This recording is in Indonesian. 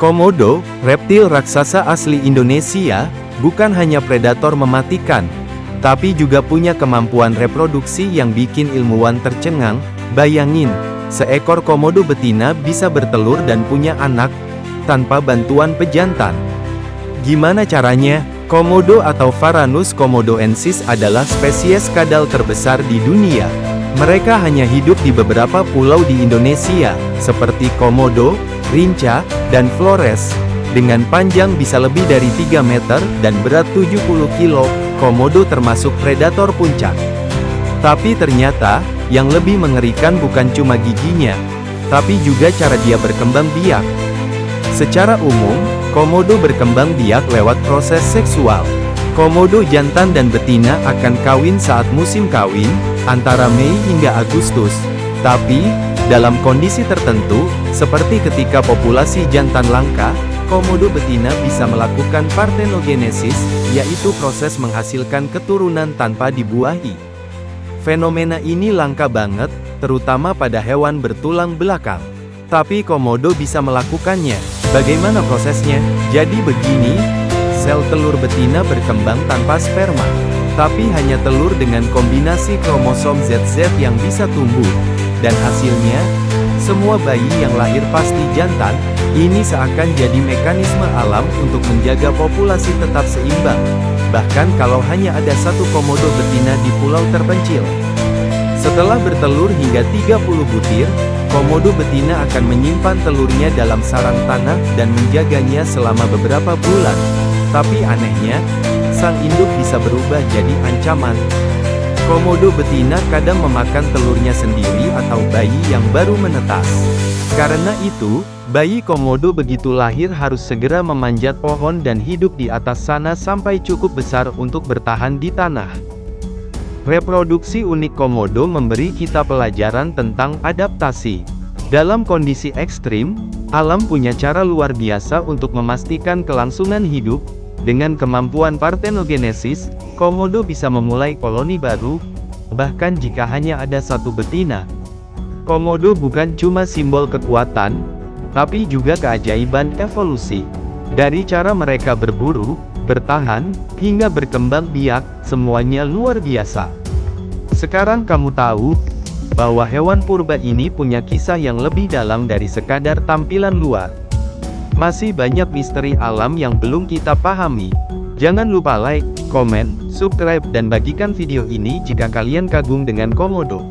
Komodo, reptil raksasa asli Indonesia, bukan hanya predator mematikan, tapi juga punya kemampuan reproduksi yang bikin ilmuwan tercengang. Bayangin, seekor komodo betina bisa bertelur dan punya anak, tanpa bantuan pejantan. Gimana caranya? Komodo atau Varanus komodoensis adalah spesies kadal terbesar di dunia. Mereka hanya hidup di beberapa pulau di Indonesia, seperti Komodo, Rinca, dan Flores. Dengan panjang bisa lebih dari 3 meter dan berat 70 kilo, komodo termasuk predator puncak. Tapi ternyata, yang lebih mengerikan bukan cuma giginya, tapi juga cara dia berkembang biak. Secara umum, komodo berkembang biak lewat proses seksual. Komodo jantan dan betina akan kawin saat musim kawin, antara Mei hingga Agustus. Tapi, dalam kondisi tertentu, seperti ketika populasi jantan langka, komodo betina bisa melakukan partenogenesis, yaitu proses menghasilkan keturunan tanpa dibuahi. Fenomena ini langka banget, terutama pada hewan bertulang belakang. Tapi komodo bisa melakukannya. Bagaimana prosesnya? Jadi begini, sel telur betina berkembang tanpa sperma. Tapi hanya telur dengan kombinasi kromosom ZZ yang bisa tumbuh. Dan hasilnya, semua bayi yang lahir pasti jantan. Ini seakan jadi mekanisme alam untuk menjaga populasi tetap seimbang. Bahkan kalau hanya ada satu komodo betina di pulau terpencil. Setelah bertelur hingga 30 butir, komodo betina akan menyimpan telurnya dalam sarang tanah dan menjaganya selama beberapa bulan. Tapi anehnya, sang induk bisa berubah jadi ancaman. Komodo betina kadang memakan telurnya sendiri atau bayi yang baru menetas. Karena itu, bayi komodo begitu lahir harus segera memanjat pohon dan hidup di atas sana sampai cukup besar untuk bertahan di tanah. Reproduksi unik komodo memberi kita pelajaran tentang adaptasi. Dalam kondisi ekstrim, alam punya cara luar biasa untuk memastikan kelangsungan hidup. Dengan kemampuan partenogenesis, komodo bisa memulai koloni baru, bahkan jika hanya ada satu betina. Komodo bukan cuma simbol kekuatan, tapi juga keajaiban evolusi. Dari cara mereka berburu, bertahan, hingga berkembang biak, semuanya luar biasa. Sekarang kamu tahu, bahwa hewan purba ini punya kisah yang lebih dalam dari sekadar tampilan luar. Masih banyak misteri alam yang belum kita pahami. Jangan lupa like, komen, subscribe dan bagikan video ini jika kalian kagum dengan komodo.